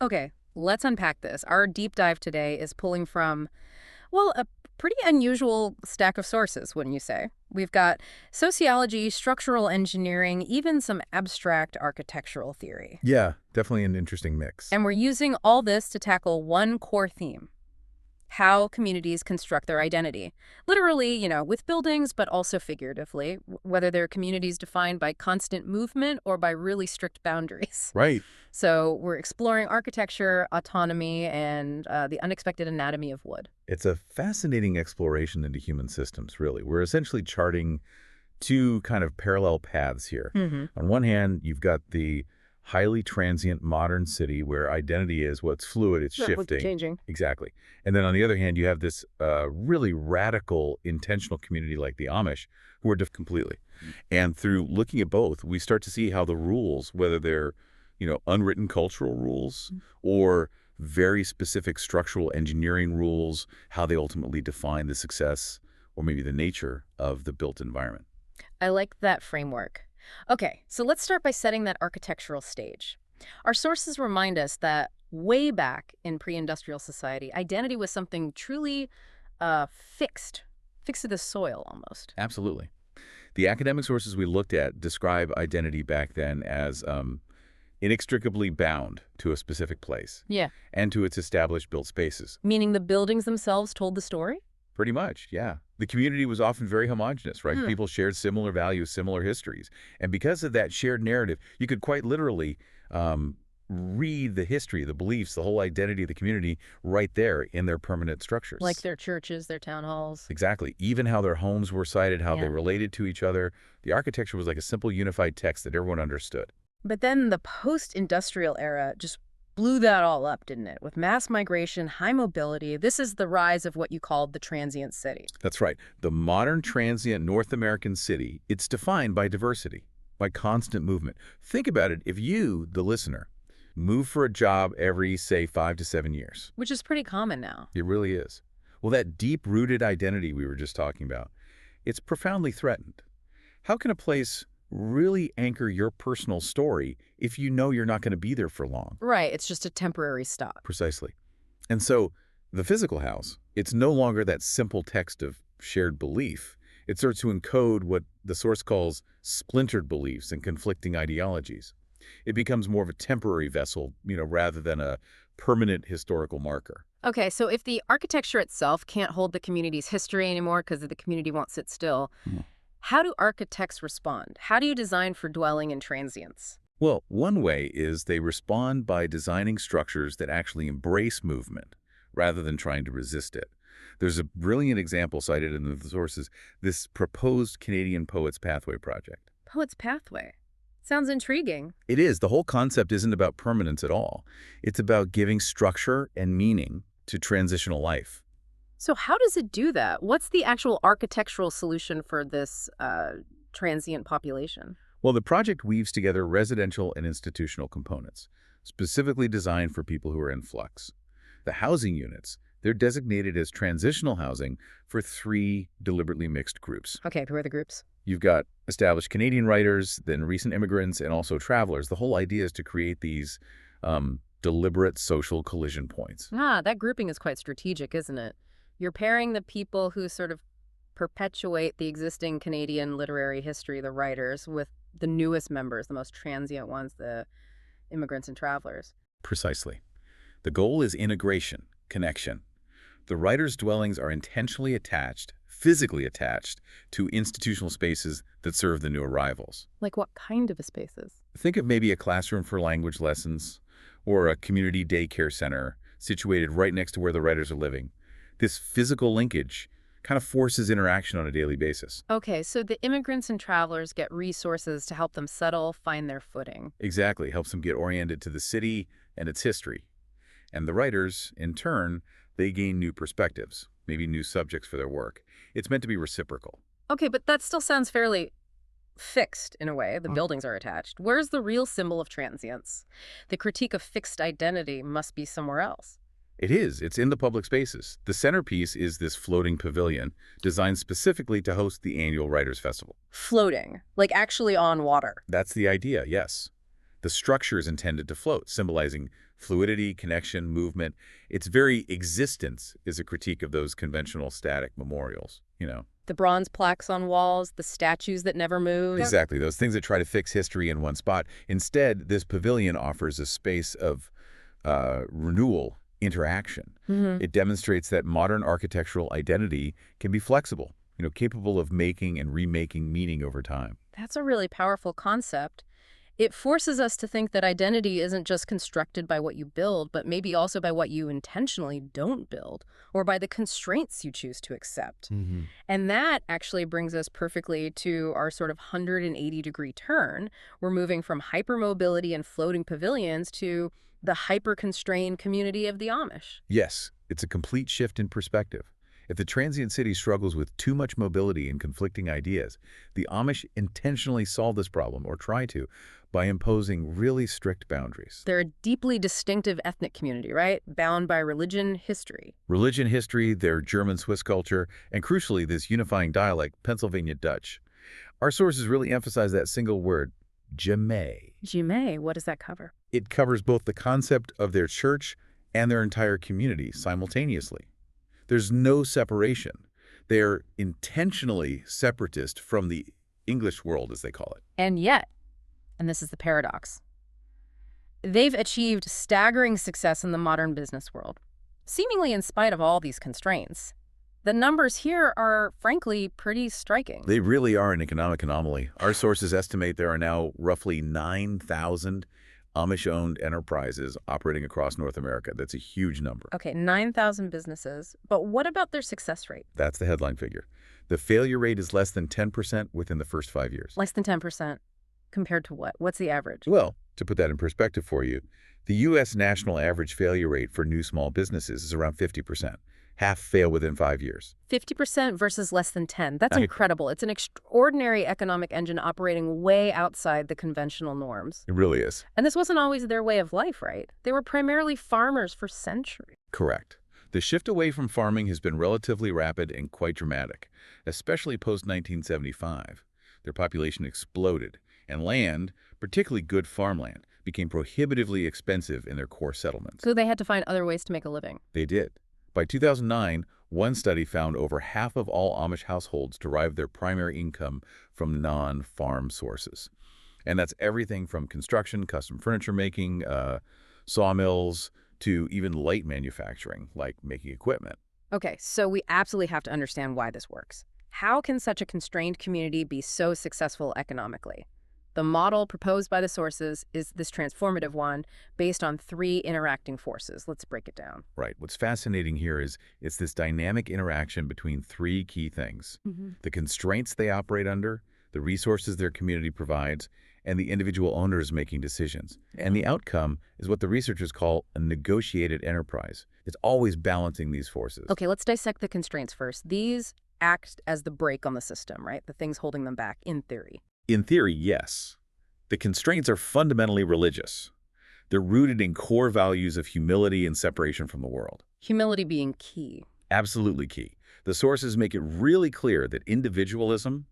Okay, let's unpack this. Our deep dive today is pulling from, well, a pretty unusual stack of sources, wouldn't you say? We've got sociology, structural engineering, even some abstract architectural theory. Yeah, definitely an interesting mix. And we're using all this to tackle one core theme: how communities construct their identity. Literally, with buildings, but also figuratively, whether they're communities defined by constant movement or by really strict boundaries. Right. So we're exploring architecture, autonomy, and the unexpected anatomy of wood. It's a fascinating exploration into human systems, really. We're essentially charting two kind of parallel paths here. Hmm. On one hand, you've got the highly transient modern city where identity is what's fluid, it's shifting. Changing. Exactly. And then on the other hand, you have this really radical, intentional community like the Amish who are different completely. And through looking at both, we start to see how the rules, whether they're, unwritten cultural rules or very specific structural engineering rules, how they ultimately define the success or maybe the nature of the built environment. I like that framework. Okay, so let's start by setting that architectural stage. Our sources remind us that way back in pre-industrial society, identity was something truly fixed to the soil almost. Absolutely. The academic sources we looked at describe identity back then as inextricably bound to a specific place Yeah. and to its established built spaces. Meaning the buildings themselves told the story? Pretty much, yeah. The community was often very homogenous, right? People shared similar values, similar histories. And because of that shared narrative, you could quite literally read the history, the beliefs, the whole identity of the community right there in their permanent structures. Like their churches, their town halls. Exactly. Even how their homes were sited, how they Yeah. related to each other. The architecture was like a simple unified text that everyone understood. But then the post-industrial era just blew that all up, didn't it? With mass migration, high mobility, this is the rise of what you called the transient city. That's right. The modern transient North American city, it's defined by diversity, by constant movement. Think about it. If you, the listener, move for a job every, say, 5 to 7 years, Which is pretty common now. it really is. Well, that deep-rooted identity we were just talking about, it's profoundly threatened. How can a place really anchor your personal story if you know you're not going to be there for long? Right, it's just a temporary stop. Precisely. And so the physical house, it's no longer that simple text of shared belief. It starts to encode what the source calls splintered beliefs and conflicting ideologies. It becomes more of a temporary vessel, rather than a permanent historical marker. Okay, so if the architecture itself can't hold the community's history anymore because the community won't sit still, how do architects respond? How do you design for dwelling in transience? Well, one way is they respond by designing structures that actually embrace movement rather than trying to resist it. There's a brilliant example cited in the sources, this proposed Canadian Poets Pathway project. Poet's Pathway. Sounds intriguing. It is. The whole concept isn't about permanence at all. It's about giving structure and meaning to transitional life. So how does it do that? What's the actual architectural solution for this transient population? Well, the project weaves together residential and institutional components, specifically designed for people who are in flux. The housing units, they're designated as transitional housing for 3 deliberately mixed groups. Okay, who are the groups? You've got established Canadian writers, then recent immigrants, and also travelers. The whole idea is to create these deliberate social collision points. That grouping is quite strategic, isn't it? You're pairing the people who sort of perpetuate the existing Canadian literary history, the writers, with the newest members, the most transient ones, the immigrants and travelers. Precisely. The goal is integration, connection. The writers' dwellings are intentionally attached, physically attached, to institutional spaces that serve the new arrivals. Like what kind of a spaces? Think of maybe a classroom for language lessons or a community daycare center situated right next to where the writers are living. This physical linkage kind of forces interaction on a daily basis. Okay, so the immigrants and travelers get resources to help them settle, find their footing. Exactly. Helps them get oriented to the city and its history. And the writers, in turn, they gain new perspectives, maybe new subjects for their work. It's meant to be reciprocal. Okay, but that still sounds fairly fixed in a way. The buildings are attached. Where's the real symbol of transience? The critique of fixed identity must be somewhere else. It is. It's in the public spaces. The centerpiece is this floating pavilion designed specifically to host the annual Writers' Festival. Floating, like actually on water. That's the idea, yes. The structure is intended to float, symbolizing Fluidity, connection, movement. Its very existence is a critique of those conventional static memorials. The bronze plaques on walls, the statues that never move. Exactly, those things that try to fix history in one spot. Instead, this pavilion offers a space of renewal, interaction. It demonstrates that modern architectural identity can be flexible, capable of making and remaking meaning over time. That's a really powerful concept. It forces us to think that identity isn't just constructed by what you build, but maybe also by what you intentionally don't build, or by the constraints you choose to accept. And that actually brings us perfectly to our sort of 180-degree turn. We're moving from hypermobility and floating pavilions to the hyper-constrained community of the Amish. Yes, it's a complete shift in perspective. If the transient city struggles with too much mobility and conflicting ideas, the Amish intentionally solve this problem, or try to, by imposing really strict boundaries. They're a deeply distinctive ethnic community, right? Bound by religion, history. Religion, history, their German-Swiss culture, and crucially, this unifying dialect, Pennsylvania Dutch. Our sources really emphasize that single word, Jemay. Jimé, what does that cover? It covers both the concept of their church and their entire community simultaneously. There's no separation. They're intentionally separatist from the English world, as they call it. And yet, and this is the paradox, they've achieved staggering success in the modern business world, seemingly in spite of all these constraints. The numbers here are, frankly, pretty striking. They really are an economic anomaly. Our sources estimate there are now roughly 9,000 Amish-owned enterprises operating across North America. That's a huge number. Okay, 9,000 businesses. But what about their success rate? That's the headline figure. The failure rate is less than 10% within the first 5 years. Less than 10%. Compared to what? What's the average? Well, to put that in perspective for you, the U.S. national average failure rate for new small businesses is around 50%. Half fail within 5 years. 50% versus less than 10. That's incredible. It's an extraordinary economic engine operating way outside the conventional norms. It really is. And this wasn't always their way of life, right? They were primarily farmers for centuries. Correct. The shift away from farming has been relatively rapid and quite dramatic, especially post-1975. Their population exploded, and land, particularly good farmland, became prohibitively expensive in their core settlements. So they had to find other ways to make a living. They did. By 2009, one study found over half of all Amish households derive their primary income from non-farm sources. And that's everything from construction, custom furniture making, sawmills, to even light manufacturing, like making equipment. Okay, so we absolutely have to understand why this works. How can such a constrained community be so successful economically? The model proposed by the sources is this transformative one based on 3 interacting forces. Let's break it down. Right. What's fascinating here is it's this dynamic interaction between 3 key things. The constraints they operate under, the resources their community provides, and the individual owners making decisions. And the outcome is what the researchers call a negotiated enterprise. It's always balancing these forces. Okay, let's dissect the constraints first. These act as the brake on the system, right? The things holding them back, in theory. In theory, yes. The constraints are fundamentally religious. They're rooted in core values of humility and separation from the world. Humility being key. Absolutely key. The sources make it really clear that individualism,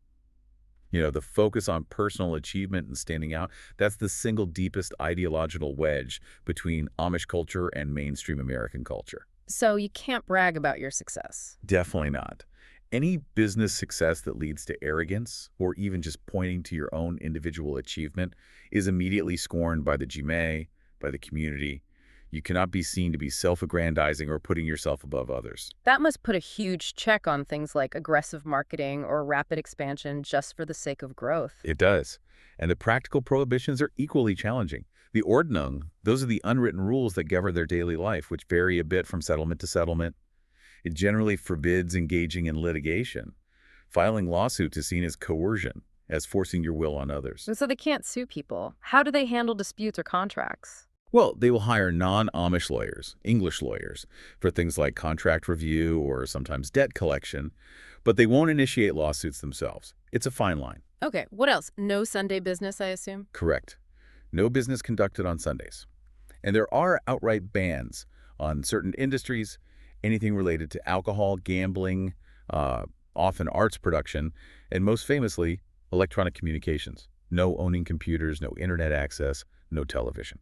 the focus on personal achievement and standing out, that's the single deepest ideological wedge between Amish culture and mainstream American culture. So you can't brag about your success. Definitely not. Any business success that leads to arrogance or even just pointing to your own individual achievement is immediately scorned by the Jimé, by the community. You cannot be seen to be self-aggrandizing or putting yourself above others. That must put a huge check on things like aggressive marketing or rapid expansion just for the sake of growth. It does. And the practical prohibitions are equally challenging. The Ordnung, those are the unwritten rules that govern their daily life, which vary a bit from settlement to settlement. It generally forbids engaging in litigation. Filing lawsuits is seen as coercion, as forcing your will on others. So they can't sue people. How do they handle disputes or contracts? Well, they will hire non-Amish lawyers, English lawyers, for things like contract review or sometimes debt collection, but they won't initiate lawsuits themselves. It's a fine line. Okay, what else? No Sunday business, I assume? Correct. No business conducted on Sundays. And there are outright bans on certain industries, anything related to alcohol, gambling, often arts production, and most famously, electronic communications. No owning computers, no internet access, no television.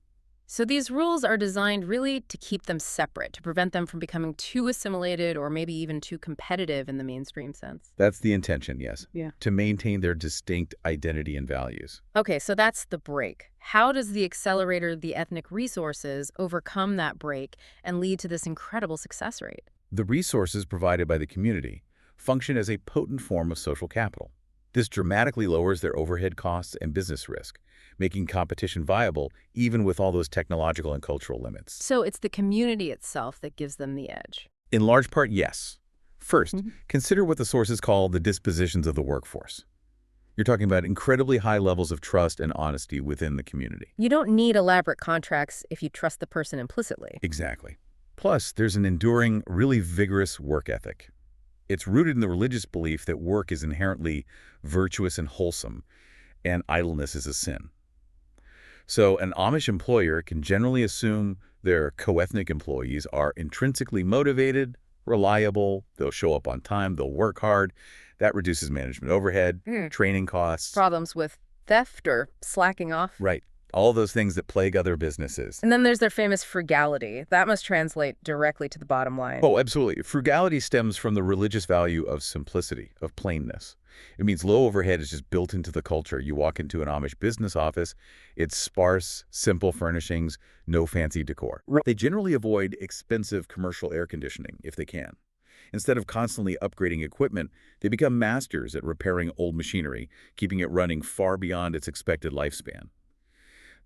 So these rules are designed really to keep them separate, to prevent them from becoming too assimilated or maybe even too competitive in the mainstream sense. That's the intention, yes, Yeah. to maintain their distinct identity and values. Okay, so that's the break. How does the accelerator, the ethnic resources, overcome that break and lead to this incredible success rate? The resources provided by the community function as a potent form of social capital. This dramatically lowers their overhead costs and business risk, making competition viable even with all those technological and cultural limits. So it's the community itself that gives them the edge. In large part, yes. First, Mhm. consider what the sources call the dispositions of the workforce. You're talking about incredibly high levels of trust and honesty within the community. You don't need elaborate contracts if you trust the person implicitly. Exactly. Plus, there's an enduring, really vigorous work ethic. It's rooted in the religious belief that work is inherently virtuous and wholesome, and idleness is a sin. So an Amish employer can generally assume their co-ethnic employees are intrinsically motivated, reliable, they'll show up on time, they'll work hard. That reduces management overhead, training costs. Problems with theft or slacking off. Right. All those things that plague other businesses. And then there's their famous frugality. That must translate directly to the bottom line. Oh, absolutely. Frugality stems from the religious value of simplicity, of plainness. It means low overhead is just built into the culture. You walk into an Amish business office, it's sparse, simple furnishings, no fancy decor. Right. They generally avoid expensive commercial air conditioning if they can. Instead of constantly upgrading equipment, they become masters at repairing old machinery, keeping it running far beyond its expected lifespan.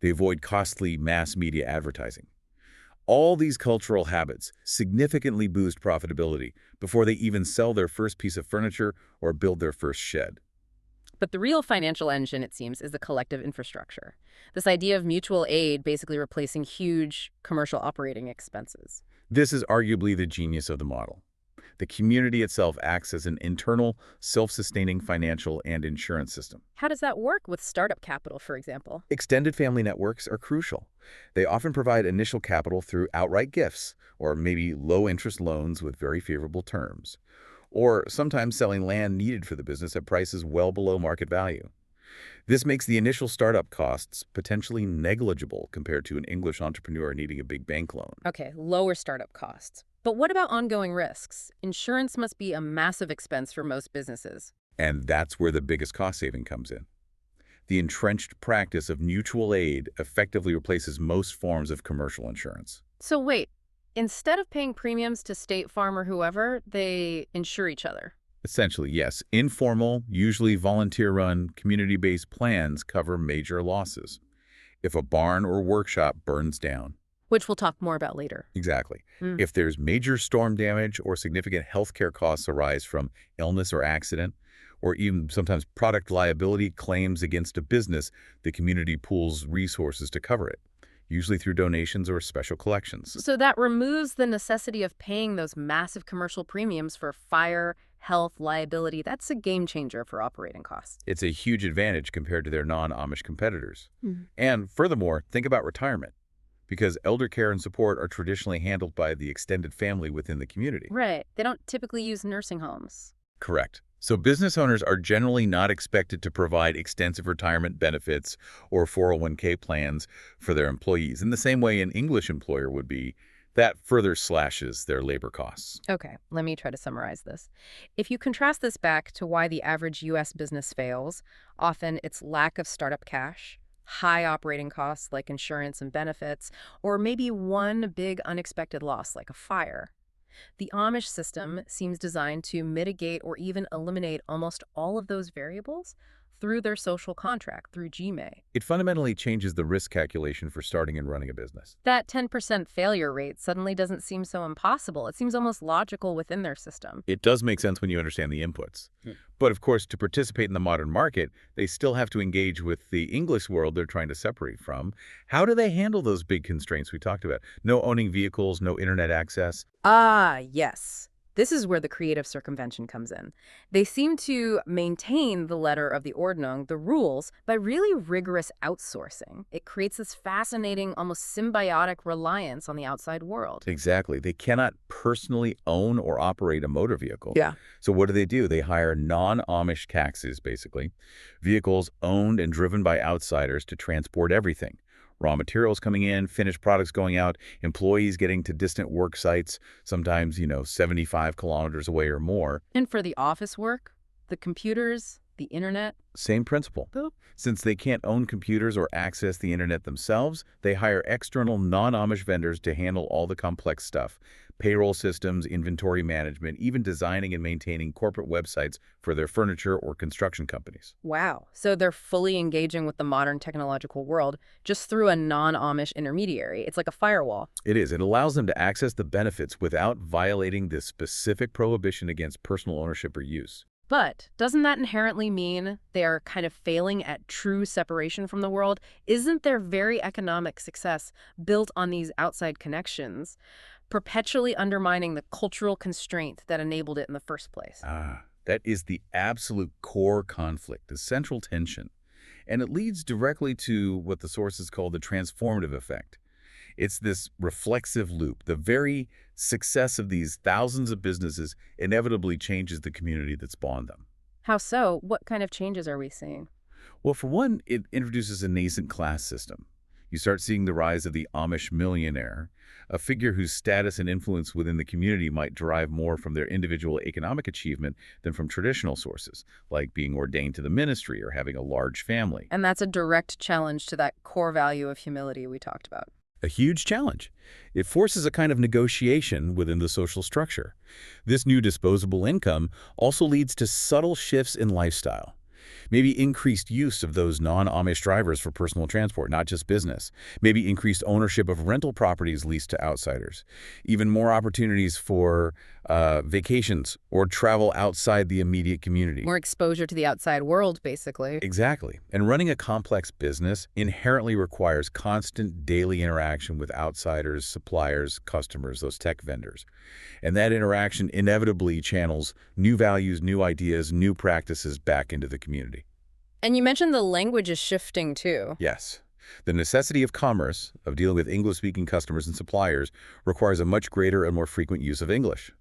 They avoid costly mass media advertising. All these cultural habits significantly boost profitability before they even sell their first piece of furniture or build their first shed. But the real financial engine, it seems, is the collective infrastructure. This idea of mutual aid basically replacing huge commercial operating expenses. This is arguably the genius of the model. The community itself acts as an internal, self-sustaining financial and insurance system. How does that work with startup capital, for example? Extended family networks are crucial. They often provide initial capital through outright gifts, or maybe low-interest loans with very favorable terms, or sometimes selling land needed for the business at prices well below market value. This makes the initial startup costs potentially negligible compared to an English entrepreneur needing a big bank loan. Okay, lower startup costs. But what about ongoing risks? Insurance must be a massive expense for most businesses. And that's where the biggest cost saving comes in. The entrenched practice of mutual aid effectively replaces most forms of commercial insurance. So wait, instead of paying premiums to State Farm or whoever, they insure each other. Essentially, yes, informal, usually volunteer-run, community-based plans cover major losses. If a barn or workshop burns down, Which we'll talk more about later. exactly. Mm. If there's major storm damage or significant healthcare costs arise from illness or accident, or even sometimes product liability claims against a business, the community pools resources to cover it, usually through donations or special collections. So that removes the necessity of paying those massive commercial premiums for fire, health, liability. That's a game changer for operating costs. It's a huge advantage compared to their non-Amish competitors. Mhm. And furthermore, think about retirement, because elder care and support are traditionally handled by the extended family within the community. Right. They don't typically use nursing homes. Correct. So business owners are generally not expected to provide extensive retirement benefits or 401k plans for their employees in the same way an English employer would be. That further slashes their labor costs. Okay, let me try to summarize this. If you contrast this back to why the average U.S. business fails, often it's lack of startup cash, high operating costs like insurance and benefits, or maybe one big unexpected loss like a fire. The Amish system seems designed to mitigate or even eliminate almost all of those variables through their social contract, through GMA. It fundamentally changes the risk calculation for starting and running a business. That 10% failure rate suddenly doesn't seem so impossible. It seems almost logical within their system. It does make sense when you understand the inputs. But of course, to participate in the modern market, they still have to engage with the English world they're trying to separate from. How do they handle those big constraints we talked about? No owning vehicles, no internet access. Ah, yes. This is where the creative circumvention comes in. They seem to maintain the letter of the Ordnung, the rules, by really rigorous outsourcing. It creates this fascinating, almost symbiotic reliance on the outside world. Exactly. They cannot personally own or operate a motor vehicle. Yeah. So what do? They hire non-Amish taxis, basically, vehicles owned and driven by outsiders to transport everything, Raw materials coming in, finished products going out, employees getting to distant work sites, sometimes, 75 kilometers away or more. And for the office work, the computers, the internet. Same principle. Since they can't own computers or access the internet themselves, they hire external non-Amish vendors to handle all the complex stuff. Payroll systems, inventory management, even designing and maintaining corporate websites for their furniture or construction companies. Wow. So they're fully engaging with the modern technological world just through a non-Amish intermediary. It's like a firewall. It is. It allows them to access the benefits without violating this specific prohibition against personal ownership or use. But doesn't that inherently mean they are kind of failing at true separation from the world? Isn't their very economic success built on these outside connections, perpetually undermining the cultural constraint that enabled it in the first place? That is the absolute core conflict, the central tension. And it leads directly to what the sources call the transformative effect. It's this reflexive loop. The very success of these thousands of businesses inevitably changes the community that spawned them. How so? What kind of changes are we seeing? Well, for one, it introduces a nascent class system. You start seeing the rise of the Amish millionaire, a figure whose status and influence within the community might derive more from their individual economic achievement than from traditional sources, like being ordained to the ministry or having a large family. And that's a direct challenge to that core value of humility we talked about. A huge challenge. It forces a kind of negotiation within the social structure. This new disposable income also leads to subtle shifts in lifestyle. Maybe increased use of those non-Amish drivers for personal transport, not just business. Maybe increased ownership of rental properties leased to outsiders. Even more opportunities for vacations or travel outside the immediate community. More exposure to the outside world, basically. Exactly. And running a complex business inherently requires constant daily interaction with outsiders, suppliers, customers, those tech vendors. And that interaction inevitably channels new values, new ideas, new practices back into the community. And you mentioned the language is shifting, too. Yes. The necessity of commerce, of dealing with English-speaking customers and suppliers, requires a much greater and more frequent use of English.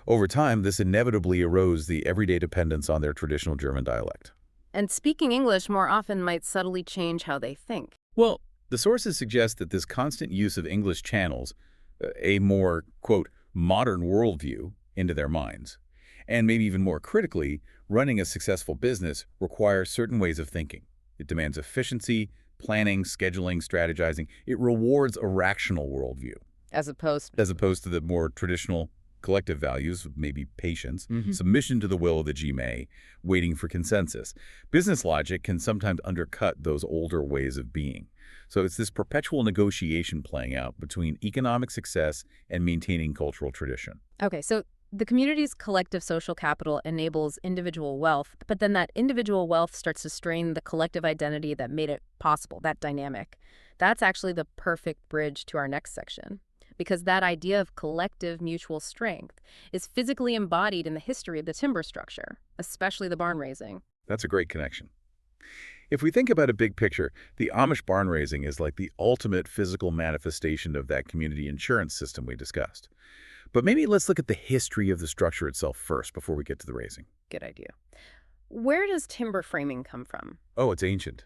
Over time, this inevitably erodes the everyday dependence on their traditional German dialect. And speaking English more often might subtly change how they think. Well, the sources suggest that this constant use of English channels a more, quote, modern worldview into their minds. And maybe even more critically, running a successful business requires certain ways of thinking. It demands efficiency, planning, scheduling, strategizing. It rewards a rational worldview. As opposed to the more traditional collective values, maybe patience, submission to the will of the G-May, waiting for consensus. Business logic can sometimes undercut those older ways of being. So it's this perpetual negotiation playing out between economic success and maintaining cultural tradition. Okay, so the community's collective social capital enables individual wealth, but then that individual wealth starts to strain the collective identity that made it possible, that dynamic. That's actually the perfect bridge to our next section, because that idea of collective mutual strength is physically embodied in the history of the timber structure, especially the barn raising. That's a great connection. If we think about a big picture, the Amish barn raising is like the ultimate physical manifestation of that community insurance system we discussed. But maybe let's look at the history of the structure itself first before we get to the raising. Good idea. Where does timber framing come from? Oh, it's ancient.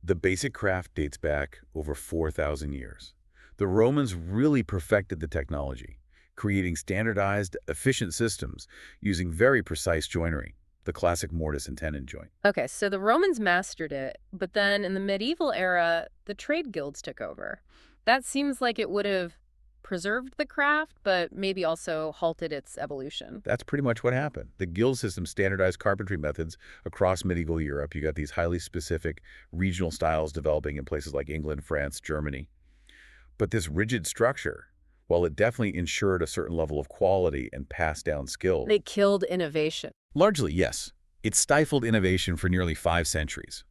The basic craft dates back over 4,000 years. The Romans really perfected the technology, creating standardized, efficient systems using very precise joinery, the classic mortise and tenon joint. Okay, so the Romans mastered it, but then in the medieval era, the trade guilds took over. That seems like it would have preserved the craft, but maybe also halted its evolution. That's pretty much what happened. The guild system standardized carpentry methods across medieval Europe. You got these highly specific regional styles developing in places like England, France, Germany. But this rigid structure, while it definitely ensured a certain level of quality and passed down skill. They killed innovation. Largely, yes. It stifled innovation for nearly 5 centuries.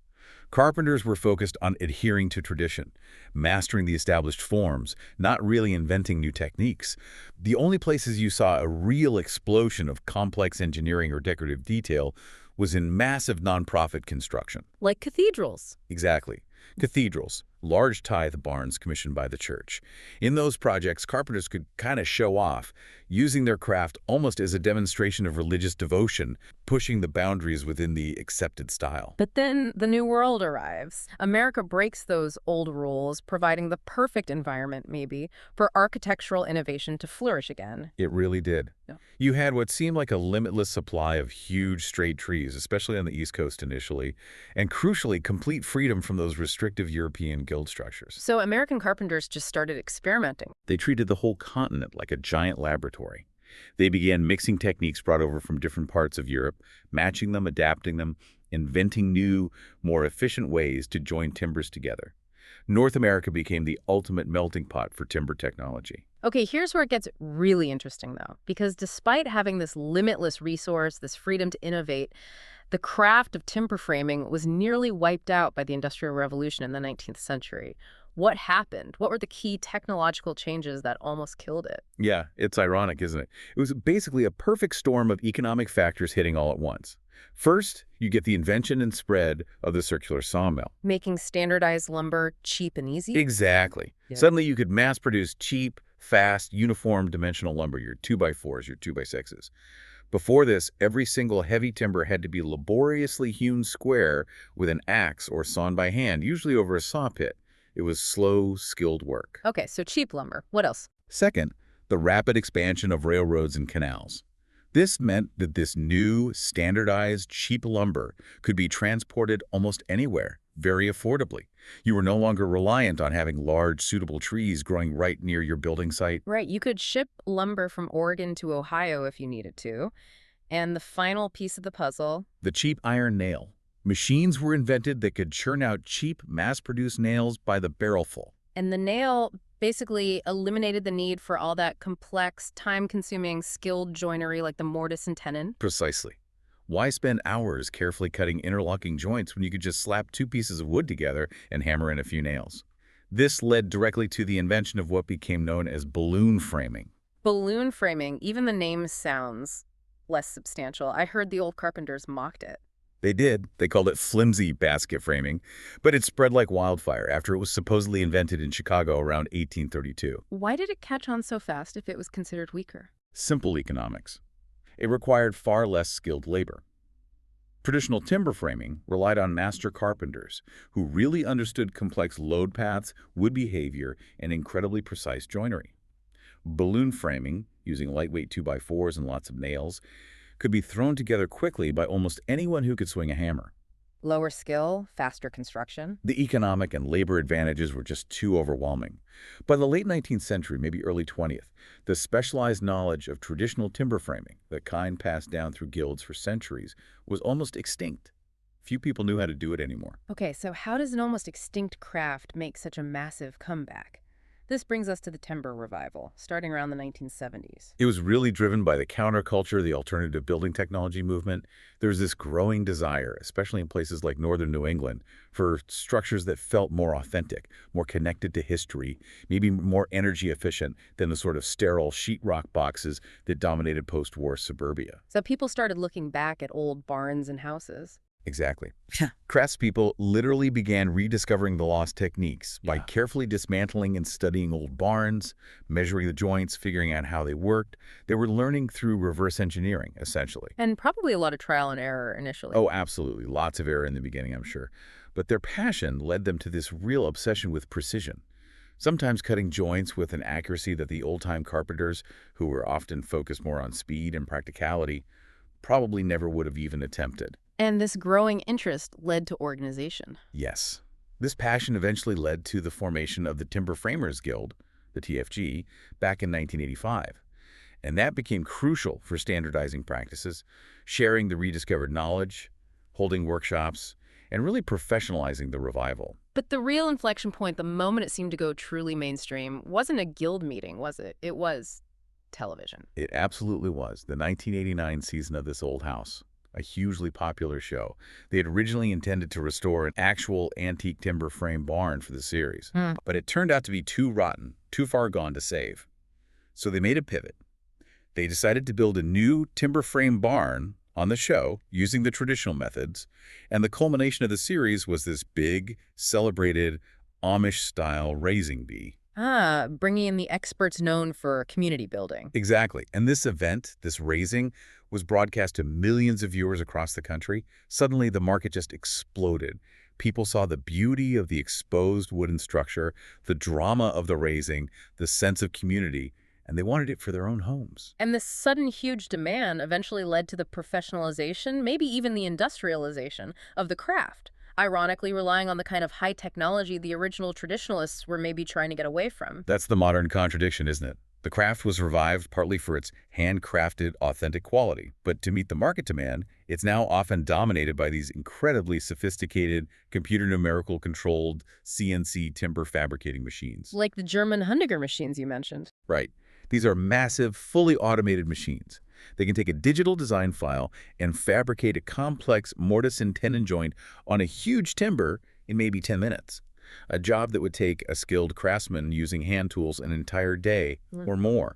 Carpenters were focused on adhering to tradition, mastering the established forms, not really inventing new techniques. The only places you saw a real explosion of complex engineering or decorative detail was in massive nonprofit construction. Like cathedrals. Exactly. Cathedrals, large tithe barns commissioned by the church. In those projects, carpenters could kind of show off, using their craft almost as a demonstration of religious devotion, pushing the boundaries within the accepted style. But then the New World arrives. America breaks those old rules, providing the perfect environment, maybe, for architectural innovation to flourish again. It really did. Yeah. You had what seemed like a limitless supply of huge straight trees, especially on the East Coast initially, and crucially, complete freedom from those restrictive European guild structures. So American carpenters just started experimenting. They treated the whole continent like a giant laboratory. They began mixing techniques brought over from different parts of Europe, matching them, adapting them, inventing new, more efficient ways to join timbers together. North America became the ultimate melting pot for timber technology. Okay, here's where it gets really interesting, though, because despite having this limitless resource, this freedom to innovate, the craft of timber framing was nearly wiped out by the Industrial Revolution in the 19th century. What happened? What were the key technological changes that almost killed it? Yeah, it's ironic, isn't it? It was basically a perfect storm of economic factors hitting all at once. First, you get the invention and spread of the circular sawmill. Making standardized lumber cheap and easy? Exactly. Yeah. Suddenly you could mass produce cheap, fast, uniform dimensional lumber, your 2x4s, your 2x6s. Before this, every single heavy timber had to be laboriously hewn square with an axe or sawn by hand, usually over a saw pit. It was slow, skilled work. Okay, so cheap lumber. What else? Second, the rapid expansion of railroads and canals. This meant that this new, standardized, cheap lumber could be transported almost anywhere, very affordably. You were no longer reliant on having large, suitable trees growing right near your building site. Right, you could ship lumber from Oregon to Ohio if you needed to. And the final piece of the puzzle. The cheap iron nail. Machines were invented that could churn out cheap, mass-produced nails by the barrelful. And the nail basically eliminated the need for all that complex, time-consuming, skilled joinery like the mortise and tenon. Precisely. Why spend hours carefully cutting interlocking joints when you could just slap two pieces of wood together and hammer in a few nails? This led directly to the invention of what became known as balloon framing. Balloon framing, even the name sounds less substantial. I heard the old carpenters mocked it. They did. They called it flimsy basket framing, but it spread like wildfire after it was supposedly invented in Chicago around 1832. Why did it catch on so fast if it was considered weaker? Simple economics. It required far less skilled labor. Traditional timber framing relied on master carpenters who really understood complex load paths, wood behavior, and incredibly precise joinery. Balloon framing, using lightweight 2x4s and lots of nails, could be thrown together quickly by almost anyone who could swing a hammer. Lower skill, faster construction. The economic and labor advantages were just too overwhelming. By the late 19th century, maybe early 20th, the specialized knowledge of traditional timber framing, the kind passed down through guilds for centuries, was almost extinct. Few people knew how to do it anymore. Okay, so how does an almost extinct craft make such a massive comeback? This brings us to the timber revival, starting around the 1970s. It was really driven by the counterculture, the alternative building technology movement. There's this growing desire, especially in places like northern New England, for structures that felt more authentic, more connected to history, maybe more energy efficient than the sort of sterile sheetrock boxes that dominated post-war suburbia. So people started looking back at old barns and houses. Exactly. Craftspeople literally began rediscovering the lost techniques by carefully dismantling and studying old barns, measuring the joints, figuring out how they worked. They were learning through reverse engineering, essentially. And probably a lot of trial and error initially. Oh, absolutely. Lots of error in the beginning, I'm sure. But their passion led them to this real obsession with precision, sometimes cutting joints with an accuracy that the old-time carpenters, who were often focused more on speed and practicality, probably never would have even attempted. And this growing interest led to organization. Yes. This passion eventually led to the formation of the Timber Framers Guild, the TFG, back in 1985. And that became crucial for standardizing practices, sharing the rediscovered knowledge, holding workshops, and really professionalizing the revival. But the real inflection point, the moment it seemed to go truly mainstream, wasn't a guild meeting, was it? It was television. It absolutely was. The 1989 season of This Old House, a hugely popular show. They had originally intended to restore an actual antique timber frame barn for the series, but it turned out to be too rotten, too far gone to save. So they made a pivot. They decided to build a new timber frame barn on the show using the traditional methods, and the culmination of the series was this big, celebrated, Amish-style raising bee. Ah, bringing in the experts known for community building. Exactly. And this event, this raising, was broadcast to millions of viewers across the country. Suddenly, the market just exploded. People saw the beauty of the exposed wooden structure, the drama of the raising, the sense of community, and they wanted it for their own homes. And this sudden huge demand eventually led to the professionalization, maybe even the industrialization, of the craft, ironically relying on the kind of high technology the original traditionalists were maybe trying to get away from. That's the modern contradiction, isn't it? The craft was revived partly for its handcrafted, authentic quality. But to meet the market demand, it's now often dominated by these incredibly sophisticated, computer numerical controlled CNC timber fabricating machines. Like the German Hundiger machines you mentioned. Right. These are massive, fully automated machines. They can take a digital design file and fabricate a complex mortise and tenon joint on a huge timber in maybe 10 minutes. A job that would take a skilled craftsman using hand tools an entire day or more.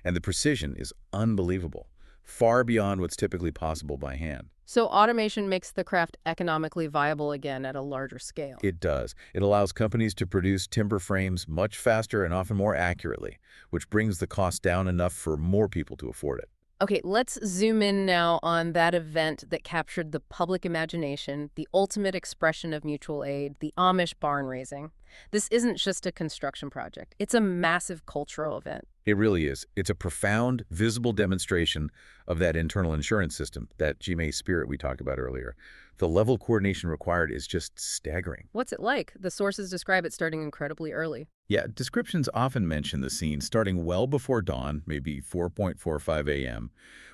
And the precision is unbelievable, far beyond what's typically possible by hand. So automation makes the craft economically viable again at a larger scale. It does. It allows companies to produce timber frames much faster and often more accurately, which brings the cost down enough for more people to afford it. Okay, let's zoom in now on that event that captured the public imagination, the ultimate expression of mutual aid, the Amish barn raising. This isn't just a construction project. It's a massive cultural event. It really is. It's a profound, visible demonstration of that internal insurance system, that GMA spirit we talked about earlier. The level of coordination required is just staggering. What's it like? The sources describe it starting incredibly early. Yeah, descriptions often mention the scene starting well before dawn, maybe 4:45 a.m.,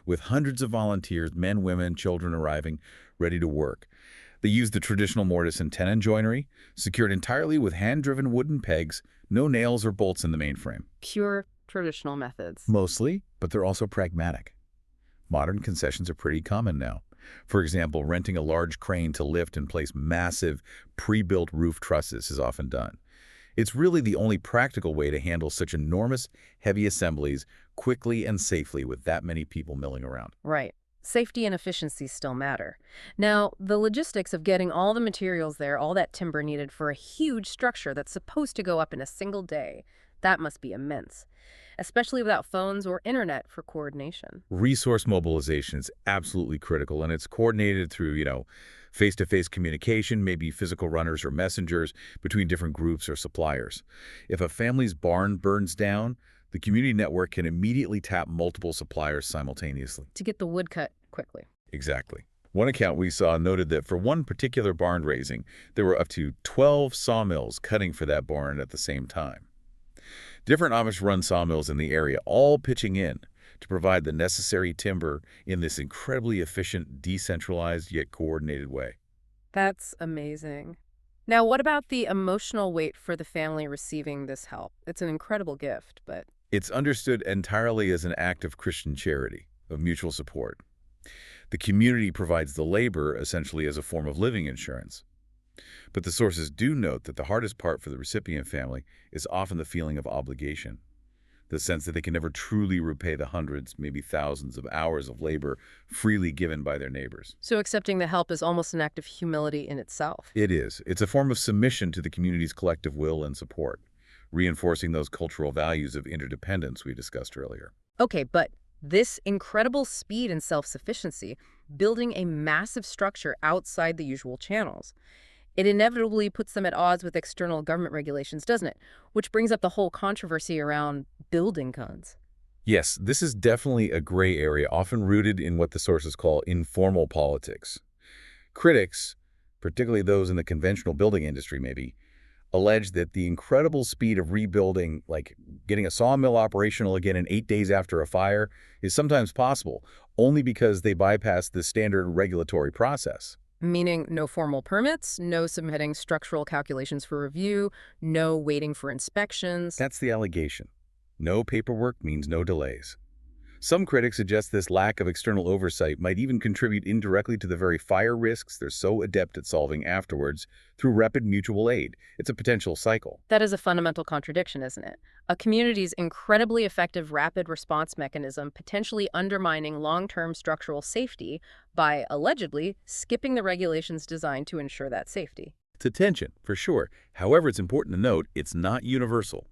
with hundreds of volunteers, men, women, children arriving, ready to work. They used the traditional mortise and tenon joinery, secured entirely with hand-driven wooden pegs, no nails or bolts in the mainframe. Pure traditional methods. Mostly, but they're also pragmatic. Modern concessions are pretty common now. For example, renting a large crane to lift and place massive, pre-built roof trusses is often done. It's really the only practical way to handle such enormous, heavy assemblies quickly and safely with that many people milling around. Right. Safety and efficiency still matter. Now, the logistics of getting all the materials there, all that timber needed for a huge structure that's supposed to go up in a single day, that must be immense, especially without phones or internet for coordination. Resource mobilization is absolutely critical, and it's coordinated through, face-to-face communication, maybe physical runners or messengers between different groups or suppliers. If a family's barn burns down, the community network can immediately tap multiple suppliers simultaneously. To get the wood cut quickly. Exactly. One account we saw noted that for one particular barn raising, there were up to 12 sawmills cutting for that barn at the same time. Different Amish-run sawmills in the area all pitching in to provide the necessary timber in this incredibly efficient, decentralized, yet coordinated way. That's amazing. Now, what about the emotional weight for the family receiving this help? It's an incredible gift, but It's understood entirely as an act of Christian charity, of mutual support. The community provides the labor essentially as a form of living insurance. But the sources do note that the hardest part for the recipient family is often the feeling of obligation, the sense that they can never truly repay the hundreds, maybe thousands of hours of labor freely given by their neighbors. so accepting the help is almost an act of humility in itself. It is. It's a form of submission to the community's collective will and support, reinforcing those cultural values of interdependence we discussed earlier. Okay, but this incredible speed and self-sufficiency, building a massive structure outside the usual channels, it inevitably puts them at odds with external government regulations, doesn't it? Which brings up the whole controversy around building codes. Yes, this is definitely a gray area, often rooted in what the sources call informal politics. Critics, particularly those in the conventional building industry maybe, allege that the incredible speed of rebuilding, like getting a sawmill operational again in 8 days after a fire, is sometimes possible, only because they bypass the standard regulatory process. Meaning no formal permits, no submitting structural calculations for review, no waiting for inspections. That's the allegation. No paperwork means no delays. Some critics suggest this lack of external oversight might even contribute indirectly to the very fire risks they're so adept at solving afterwards through rapid mutual aid. It's a potential cycle. That is a fundamental contradiction, isn't it? A community's incredibly effective rapid response mechanism potentially undermining long-term structural safety by, allegedly, skipping the regulations designed to ensure that safety. to tension, for sure. However, it's important to note it's not universal.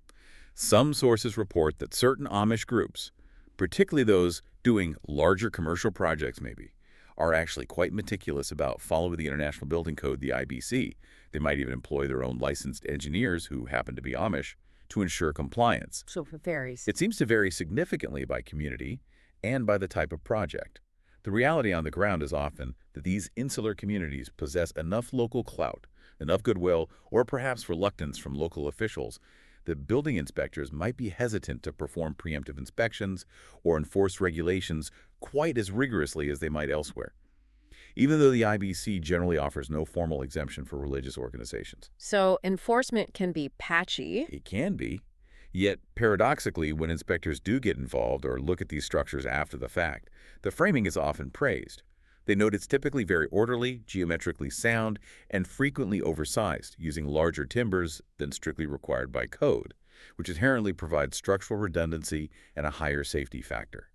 Some sources report that certain Amish groups, particularly those doing larger commercial projects maybe, are actually quite meticulous about following the International Building Code, the IBC. They might even employ their own licensed engineers who happen to be Amish to ensure compliance. So it varies. It seems to vary significantly by community and by the type of project. The reality on the ground is often that these insular communities possess enough local clout, enough goodwill, or perhaps reluctance from local officials that building inspectors might be hesitant to perform preemptive inspections or enforce regulations quite as rigorously as they might elsewhere, even though the IBC generally offers no formal exemption for religious organizations. So enforcement can be patchy. It can be. Yet, paradoxically, when inspectors do get involved or look at these structures after the fact, the framing is often praised. They note it's typically very orderly, geometrically sound, and frequently oversized, using larger timbers than strictly required by code, which inherently provides structural redundancy and a higher safety factor.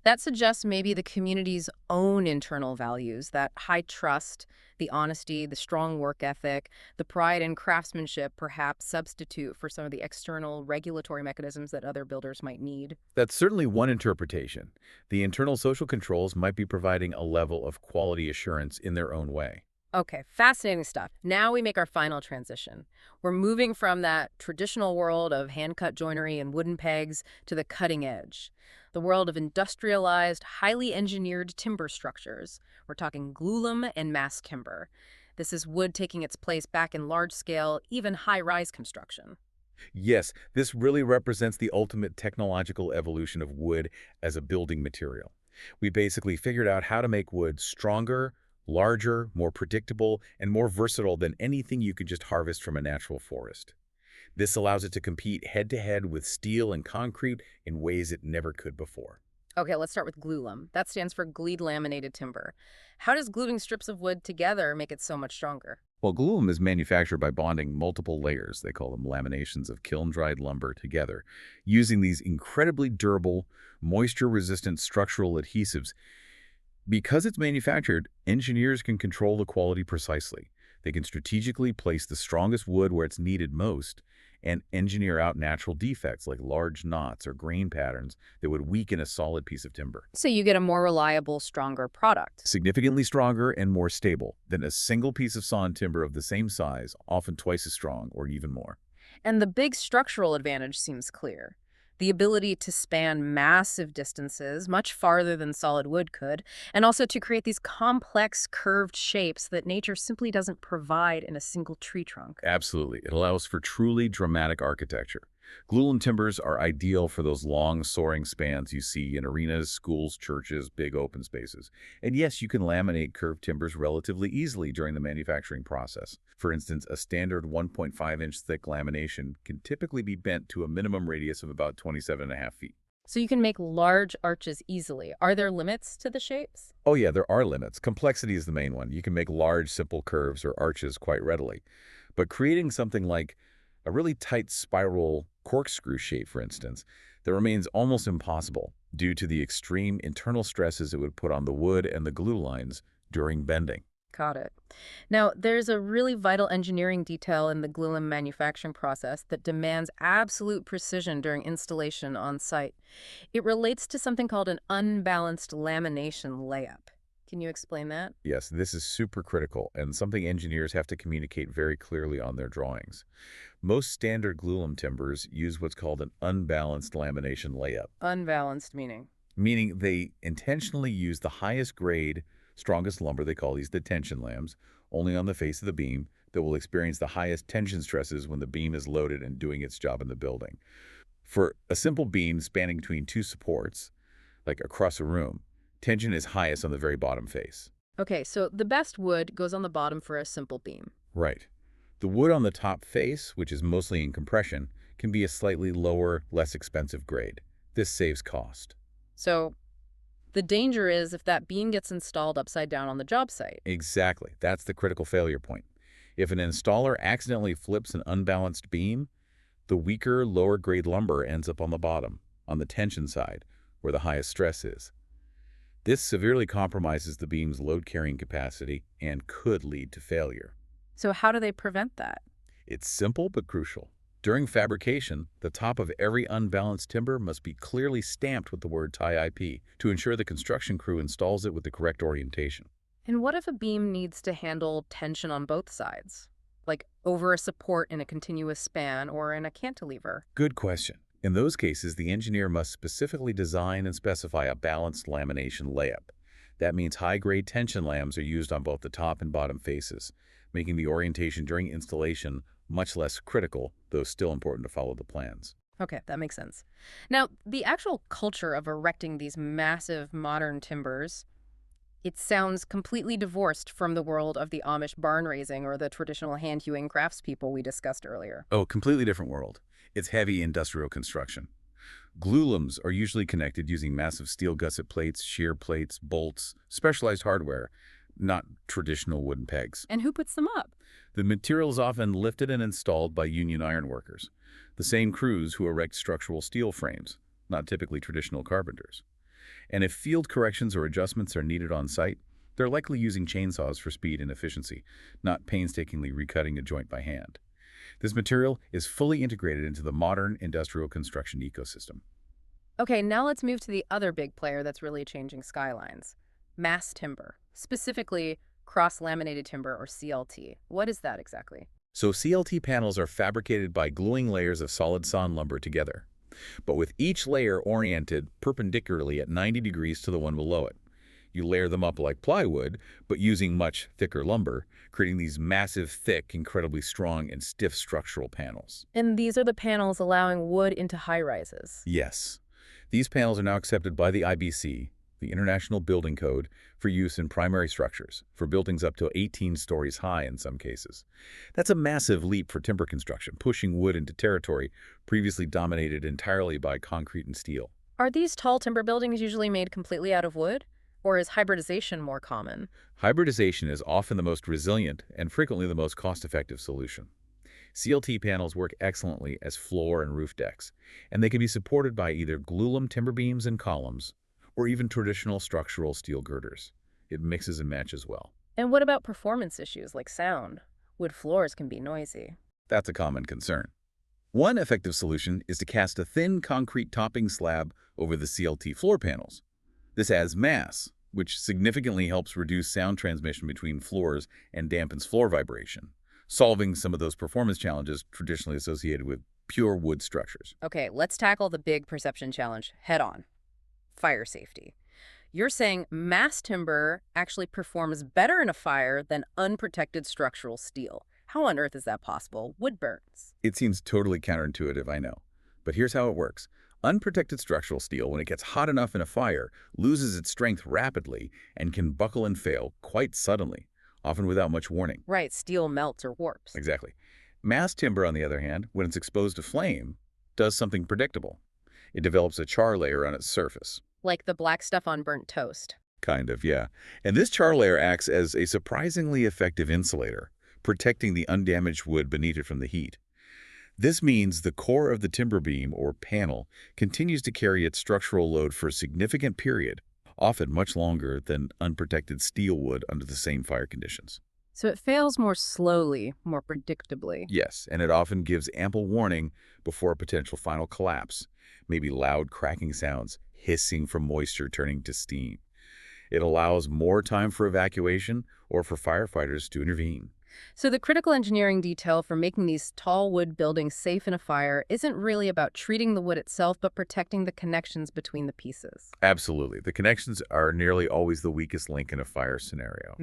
That suggests maybe the community's own internal values, that high trust, the honesty, the strong work ethic, the pride and craftsmanship perhaps substitute for some of the external regulatory mechanisms that other builders might need. That's certainly one interpretation. The internal social controls might be providing a level of quality assurance in their own way. Okay, fascinating stuff. Now we make our final transition. We're moving from that traditional world of hand-cut joinery and wooden pegs to the cutting edge, the world of industrialized, highly engineered timber structures. We're talking glulam and mass timber. This is wood taking its place back in large-scale, even high-rise construction. Yes, this really represents the ultimate technological evolution of wood as a building material. We basically figured out how to make wood stronger, larger, more predictable, and more versatile than anything you could just harvest from a natural forest. This allows it to compete head-to-head with steel and concrete in ways it never could before. Okay, let's start with glulam. That stands for glued laminated timber. How does gluing strips of wood together make it so much stronger? Well, glulam is manufactured by bonding multiple layers, they call them laminations of kiln-dried lumber together, using these incredibly durable, moisture-resistant structural adhesives. Because it's manufactured, engineers can control the quality precisely. They can strategically place the strongest wood where it's needed most and engineer out natural defects like large knots or grain patterns that would weaken a solid piece of timber. So you get a more reliable, stronger product. Significantly stronger and more stable than a single piece of sawn timber of the same size, often twice as strong or even more. And the big structural advantage seems clear. The ability to span massive distances, much farther than solid wood could, and also to create these complex curved shapes that nature simply doesn't provide in a single tree trunk. Absolutely. It allows for truly dramatic architecture. Glulam timbers are ideal for those long, soaring spans you see in arenas, schools, churches, big open spaces. And yes, you can laminate curved timbers relatively easily during the manufacturing process. For instance, a standard 1.5-inch thick lamination can typically be bent to a minimum radius of about 27.5 feet. So you can make large arches easily. Are there limits to the shapes? Oh yeah, there are limits. Complexity is the main one. You can make large, simple curves or arches quite readily. But creating something like a really tight spiral corkscrew shape, for instance, that remains almost impossible due to the extreme internal stresses it would put on the wood and the glue lines during bending. Got it. Now, there's a really vital engineering detail in the glulam manufacturing process that demands absolute precision during installation on site. It relates to something called an unbalanced lamination layup. Can you explain that? Yes, this is super critical and something engineers have to communicate very clearly on their drawings. Most standard glulam timbers use what's called an unbalanced lamination layup, Unbalanced meaning? meaning they intentionally use the highest grade, strongest lumber, they call these the tension lambs, only on the face of the beam that will experience the highest tension stresses when the beam is loaded and doing its job in the building. For a simple beam spanning between two supports, like across a room, tension is highest on the very bottom face. Okay, so the best wood goes on the bottom for a simple beam. Right. The wood on the top face, which is mostly in compression, can be a slightly lower, less expensive grade. This saves cost. So the danger is if that beam gets installed upside down on the job site. Exactly. That's the critical failure point. If an installer accidentally flips an unbalanced beam, the weaker, lower-grade lumber ends up on the bottom, on the tension side, where the highest stress is. This severely compromises the beam's load-carrying capacity and could lead to failure. So how do they prevent that? It's simple but crucial. During fabrication, the top of every unbalanced timber must be clearly stamped with the word tie IP to ensure the construction crew installs it with the correct orientation. And what if a beam needs to handle tension on both sides? Like over a support in a continuous span or in a cantilever? Good question. In those cases, the engineer must specifically design and specify a balanced lamination layup. That means high-grade tension lams are used on both the top and bottom faces, making the orientation during installation much less critical, though still important to follow the plans. Okay, that makes sense. Now, the actual culture of erecting these massive modern timbers, it sounds completely divorced from the world of the Amish barn raising or the traditional hand-hewing craftspeople we discussed earlier. Oh, completely different world. It's heavy industrial construction. Gluelums are usually connected using massive steel gusset plates, shear plates, bolts, specialized hardware, not traditional wooden pegs. And who puts them up? The material is often lifted and installed by union ironworkers, the same crews who erect structural steel frames, not typically traditional carpenters. And if field corrections or adjustments are needed on site, they're likely using chainsaws for speed and efficiency, not painstakingly recutting a joint by hand. This material is fully integrated into the modern industrial construction ecosystem. Okay, now let's move to the other big player that's really changing skylines. Mass timber, specifically cross-laminated timber or CLT. What is that exactly? So CLT panels are fabricated by gluing layers of solid sawn lumber together, but with each layer oriented perpendicularly at 90 degrees to the one below it. You layer them up like plywood, but using much thicker lumber, creating these massive, thick, incredibly strong, and stiff structural panels. And these are the panels allowing wood into high-rises. Yes, these panels are now accepted by the IBC, the International Building Code, for use in primary structures, for buildings up to 18 stories high in some cases. That's a massive leap for timber construction, pushing wood into territory previously dominated entirely by concrete and steel. Are these tall timber buildings usually made completely out of wood? Or is hybridization more common? Hybridization is often the most resilient and frequently the most cost-effective solution. CLT panels work excellently as floor and roof decks, and they can be supported by either glulam timber beams and columns, or even traditional structural steel girders. It mixes and matches well. And what about performance issues like sound? Wood floors can be noisy. That's a common concern. One effective solution is to cast a thin concrete topping slab over the CLT floor panels. This adds mass, which significantly helps reduce sound transmission between floors and dampens floor vibration, solving some of those performance challenges traditionally associated with pure wood structures. Okay, let's tackle the big perception challenge head on. Fire safety. You're saying mass timber actually performs better in a fire than unprotected structural steel. How on earth is that possible? Wood burns. It seems totally counterintuitive, I know. But here's how it works. Unprotected structural steel, when it gets hot enough in a fire, loses its strength rapidly and can buckle and fail quite suddenly, often without much warning. Right, steel melts or warps. Exactly. Mass timber, on the other hand, when it's exposed to flame, does something predictable. It develops a char layer on its surface. Like the black stuff on burnt toast. Kind of, yeah. And this char layer acts as a surprisingly effective insulator, protecting the undamaged wood beneath it from the heat. This means the core of the timber beam, or panel, continues to carry its structural load for a significant period, often much longer than unprotected steel would under the same fire conditions. So it fails more slowly, more predictably. Yes, and it often gives ample warning before a potential final collapse, maybe loud cracking sounds, hissing from moisture turning to steam. It allows more time for evacuation or for firefighters to intervene. So the critical engineering detail for making these tall wood buildings safe in a fire isn't really about treating the wood itself, but protecting the connections between the pieces. Absolutely. The connections are nearly always the weakest link in a fire scenario.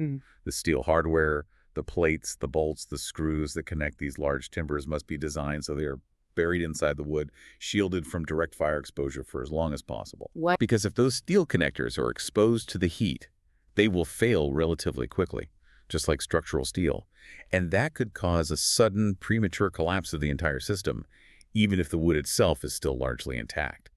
The steel hardware, the plates, the bolts, the screws that connect these large timbers must be designed so they are buried inside the wood, shielded from direct fire exposure for as long as possible. What? Because if those steel connectors are exposed to the heat, they will fail relatively quickly, just like structural steel. And that could cause a sudden, premature collapse of the entire system, even if the wood itself is still largely intact.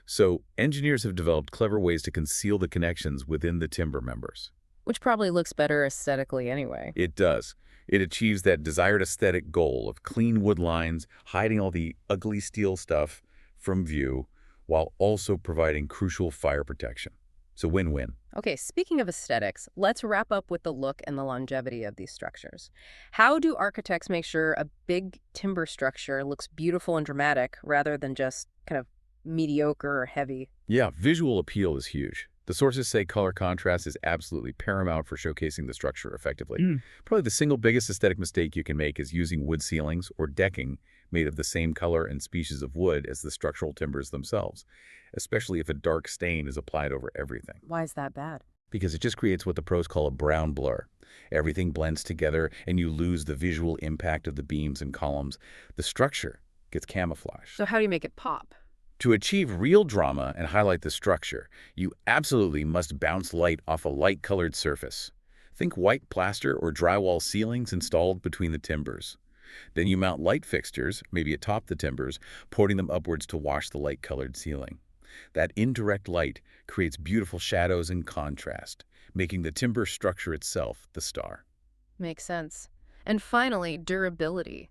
So, engineers have developed clever ways to conceal the connections within the timber members. Which probably looks better aesthetically anyway. It does. It achieves that desired aesthetic goal of clean wood lines, hiding all the ugly steel stuff from view, while also providing crucial fire protection. It's a win-win. Okay, speaking of aesthetics, let's wrap up with the look and the longevity of these structures. How do architects make sure a big timber structure looks beautiful and dramatic rather than just kind of mediocre or heavy? Yeah, visual appeal is huge. The sources say color contrast is absolutely paramount for showcasing the structure effectively. Probably the single biggest aesthetic mistake you can make is using wood ceilings or decking made of the same color and species of wood as the structural timbers themselves, especially if a dark stain is applied over everything, Why is that bad? because it just creates what the pros call a brown blur. Everything blends together and you lose the visual impact of the beams and columns. The structure gets camouflaged. So how do you make it pop? To achieve real drama and highlight the structure, you absolutely must bounce light off a light-colored surface. Think white plaster or drywall ceilings installed between the timbers. Then you mount light fixtures, maybe atop the timbers, pointing them upwards to wash the light-colored ceiling. That indirect light creates beautiful shadows and contrast, making the timber structure itself the star. Makes sense. And finally, durability.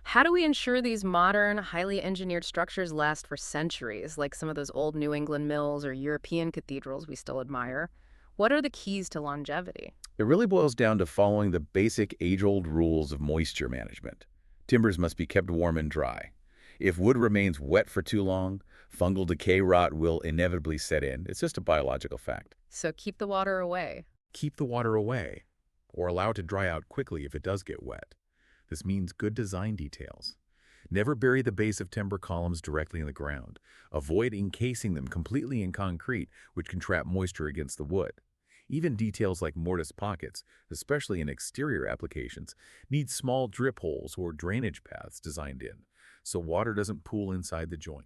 How do we ensure these modern, highly engineered structures last for centuries, like some of those old New England mills or European cathedrals we still admire? What are the keys to longevity? It really boils down to following the basic age-old rules of moisture management. Timbers must be kept warm and dry. If wood remains wet for too long, fungal decay rot will inevitably set in. It's just a biological fact. So keep the water away. Keep the water away, or allow it to dry out quickly if it does get wet. This means good design details. Never bury the base of timber columns directly in the ground. Avoid encasing them completely in concrete, which can trap moisture against the wood. Even details like mortise pockets, especially in exterior applications, need small drip holes or drainage paths designed in, so water doesn't pool inside the joint.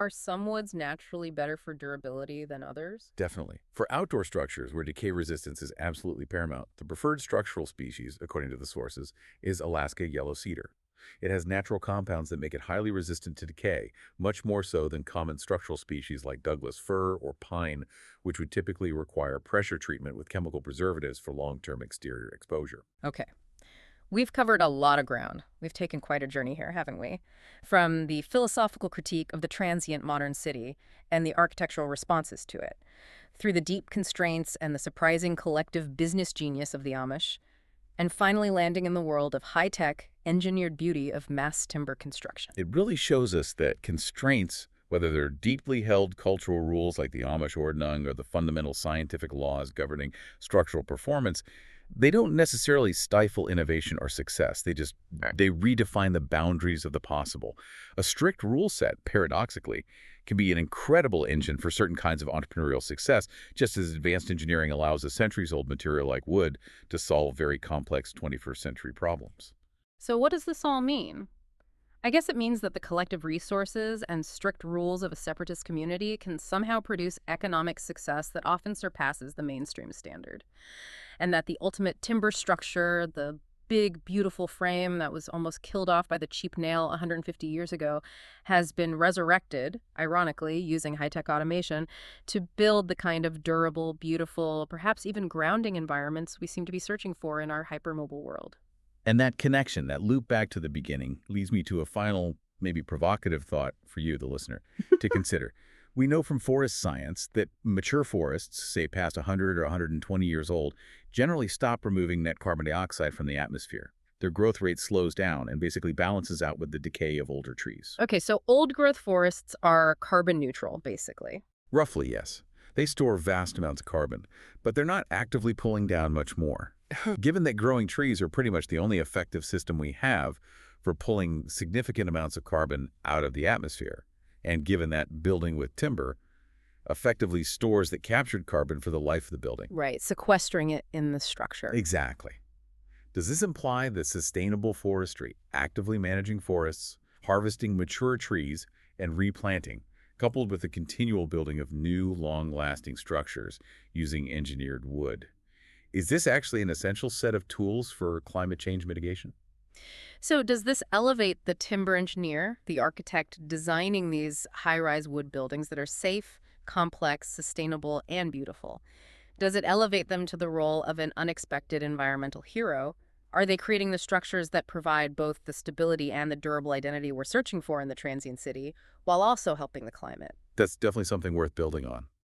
Are some woods naturally better for durability than others? Definitely. For outdoor structures where decay resistance is absolutely paramount, the preferred structural species, according to the sources, is Alaska yellow cedar. It has natural compounds that make it highly resistant to decay, much more so than common structural species like Douglas fir or pine, which would typically require pressure treatment with chemical preservatives for long-term exterior exposure. Okay. We've covered a lot of ground. We've taken quite a journey here, haven't we? From the philosophical critique of the transient modern city and the architectural responses to it, through the deep constraints and the surprising collective business genius of the Amish, and finally landing in the world of high-tech, engineered beauty of mass timber construction. It really shows us that constraints, whether they're deeply held cultural rules like the Amish Ordnung or the fundamental scientific laws governing structural performance, they don't necessarily stifle innovation or success. They redefine the boundaries of the possible. A strict rule set, paradoxically, can be an incredible engine for certain kinds of entrepreneurial success, just as advanced engineering allows a centuries-old material like wood to solve very complex 21st century problems. So what does this all mean? I guess it means that the collective resources and strict rules of a separatist community can somehow produce economic success that often surpasses the mainstream standard. And that the ultimate timber structure, the big, beautiful frame that was almost killed off by the cheap nail 150 years ago, has been resurrected, ironically, using high-tech automation, to build the kind of durable, beautiful, perhaps even grounding environments we seem to be searching for in our hypermobile world. And that connection, that loop back to the beginning, leads me to a final, maybe provocative thought for you, the listener, to consider. We know from forest science that mature forests, say past 100 or 120 years old, generally stop removing net carbon dioxide from the atmosphere. Their growth rate slows down and basically balances out with the decay of older trees. Okay, so old-growth forests are carbon neutral, basically. Roughly, yes. They store vast amounts of carbon, but they're not actively pulling down much more. Given that growing trees are pretty much the only effective system we have for pulling significant amounts of carbon out of the atmosphere, and given that building with timber effectively stores that captured carbon for the life of the building. Right, sequestering it in the structure. Exactly. Does this imply that sustainable forestry, actively managing forests, harvesting mature trees, and replanting, coupled with the continual building of new, long-lasting structures using engineered wood, is this actually an essential set of tools for climate change mitigation? So does this elevate the timber engineer, the architect designing these high-rise wood buildings that are safe, complex, sustainable, and beautiful? Does it elevate them to the role of an unexpected environmental hero? Are they creating the structures that provide both the stability and the durable identity we're searching for in the transient city, while also helping the climate? That's definitely something worth building on.